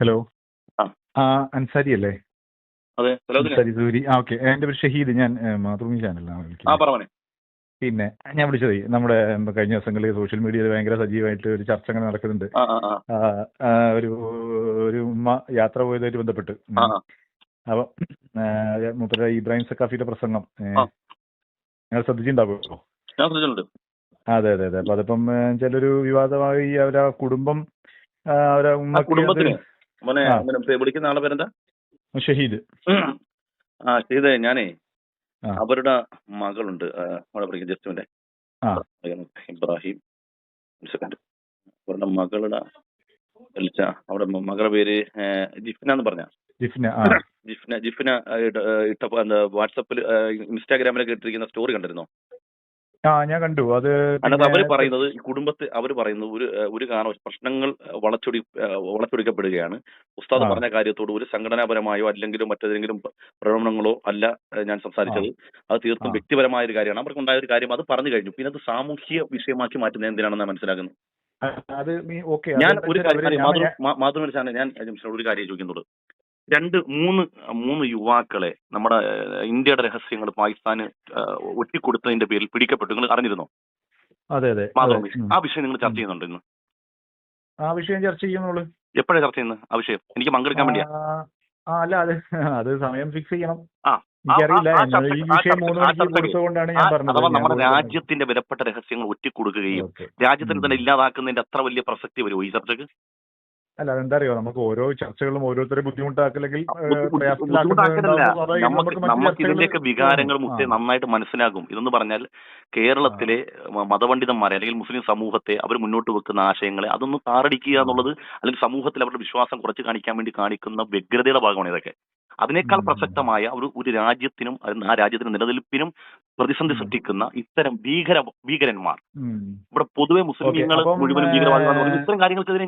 Hello. ആ അൻസാരി അല്ലേ? അതെ, അൻസാരി സൂരി. ഓക്കെ. എൻ്റെ പേര് ഷഹീദ്. ഞാൻ മാതൃഭൂമി ചാനലിലാണ് വിളിക്കുന്നത്. പറഞ്ഞേ. പിന്നെ ഞാൻ വിളിച്ചതേ, നമ്മുടെ കഴിഞ്ഞ ദിവസങ്ങളിൽ സോഷ്യൽ മീഡിയയിൽ ഭയങ്കര സജീവമായിട്ട് ഒരു ചർച്ച അങ്ങനെ നടക്കുന്നുണ്ട്. ഒരു ഒരു ഉമ്മ യാത്ര പോയതായിട്ട് ബന്ധപ്പെട്ട്. അപ്പൊ മൂപ്പര ഇബ്രാഹിം സക്കാഫിയുടെ പ്രസംഗം നിങ്ങൾ ശ്രദ്ധിച്ചിട്ടുണ്ടാവുമല്ലോ? ഞാൻ ശ്രദ്ധിച്ചിട്ടുണ്ട്. അതെ അതെ അതെ. അപ്പൊ അതിപ്പം ചിലൊരു വിവാദമായി അവരാ കുടുംബം അവരെ കുടുംബത്തിന് വിളിക്കുന്ന ആളെ പേരെന്താ? ഷഹീദ്. ഷഹീദ്, ഞാനേ അവരുടെ മകളുണ്ട് ജസ്റ്റുവിന്റെ ഇബ്രാഹിം. അവരുടെ മകളുടെ അവിടെ മകളുടെ പേര് ജിഫ്ന എന്ന് പറഞ്ഞ ജിഫ്ന ഇട്ട വാട്സപ്പിൽ ഇൻസ്റ്റാഗ്രാമിലൊക്കെ ഇട്ടിരിക്കുന്ന സ്റ്റോറി കണ്ടിരുന്നോ? ഞാൻ കണ്ടു. അത് അതിനകത്ത് അവര് പറയുന്നത്, ഈ കുടുംബത്തെ അവർ പറയുന്നത് ഒരു കാരണം പ്രശ്നങ്ങൾ വളച്ചൊടിക്കപ്പെടുകയാണ്. ഉസ്താദ് പറഞ്ഞ കാര്യത്തോട് ഒരു സംഘടനാപരമായോ അല്ലെങ്കിലും മറ്റേതെങ്കിലും പ്രകടനങ്ങളോ അല്ല ഞാൻ സംസാരിച്ചത്. അത് തീർത്തും വ്യക്തിപരമായ ഒരു കാര്യമാണ്. അവർക്കുണ്ടായ ഒരു കാര്യം അത് പറഞ്ഞു കഴിഞ്ഞു. പിന്നെ അത് സാമൂഹ്യ വിഷയമാക്കി മാറ്റുന്നത് എന്തിനാണെന്ന് മനസ്സിലാക്കുന്നത്. ഞാൻ ഒരു കാര്യം മാതൃഭൂമി ചാനൽ ഞാൻ ഒരു കാര്യം ചോദിക്കുന്നുള്ളൂ. മൂന്ന് യുവാക്കളെ നമ്മുടെ ഇന്ത്യയുടെ രഹസ്യങ്ങൾ പാകിസ്ഥാന് ഒറ്റിക്കൊടുത്തതിന്റെ പേരിൽ പിടിക്കപ്പെട്ടു. നിങ്ങൾ അറിഞ്ഞിരുന്നോ? അതെ അതെ. ആ വിഷയം നിങ്ങൾ ചർച്ച ചെയ്യുന്നുണ്ടോ ഇന്ന്? ആ വിഷയം ചർച്ച ചെയ്യുന്നുള്ളൂ. എപ്പോഴാണ് ചർച്ച ചെയ്യുന്നത് ആ വിഷയം? എനിക്ക് പങ്കെടുക്കാൻ വേണ്ടിയാ. അല്ല, അത് സമയം ഫിക്സ് ചെയ്യണം. അഥവാ നമ്മുടെ രാജ്യത്തിന്റെ വിലപ്പെട്ട രഹസ്യങ്ങൾ ഒറ്റിക്കൊടുക്കുകയും രാജ്യത്തിന് തന്നെ ഇല്ലാതാക്കുന്നതിന്റെ അത്ര വലിയ പ്രസക്തി വരുമോ ഈ ചർച്ചക്ക്? അല്ല, അതെന്താ അറിയോ, നമുക്ക് ഓരോ ചർച്ചകളും ഓരോരുത്തരെ ബുദ്ധിമുട്ടാക്കില്ലെങ്കിൽ നമുക്ക് ഇതിന്റെയൊക്കെ വികാരങ്ങൾ നന്നായിട്ട് മനസ്സിലാകും. ഇതെന്ന് പറഞ്ഞാൽ കേരളത്തിലെ മതപണ്ഡിതന്മാരെ അല്ലെങ്കിൽ മുസ്ലിം സമൂഹത്തെ അവർ മുന്നോട്ട് വെക്കുന്ന ആശയങ്ങളെ അതൊന്ന് താറടിക്കുക എന്നുള്ളത്, അല്ലെങ്കിൽ സമൂഹത്തിൽ അവരുടെ വിശ്വാസം കുറച്ച് കാണിക്കാൻ വേണ്ടി കാണിക്കുന്ന വ്യഗ്രതയുടെ ഭാഗമാണ് ഇതൊക്കെ. അതിനേക്കാൾ പ്രസക്തമായ ഒരു രാജ്യത്തിനും ആ രാജ്യത്തിന്റെ നിലനിൽപ്പിനും പ്രതിസന്ധി സൃഷ്ടിക്കുന്ന ഇത്തരം ഭീകരന്മാർ ഇവിടെ പൊതുവെ മുസ്ലിങ്ങൾ മുഴുവനും ഭീകരവാദികളാണ്. ഇത്തരം കാര്യങ്ങൾക്കെതിരെ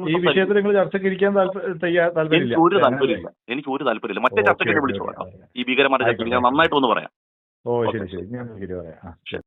എനിക്ക് ഒരു താല്പര്യമില്ല. മറ്റേ ചർച്ചയ്ക്ക് വിളിച്ചു പറയാം. ഈ ഭീകരന്മാരുടെ ചർച്ച ഞാൻ നന്നായിട്ട് ഒന്ന് പറയാം. ശരി.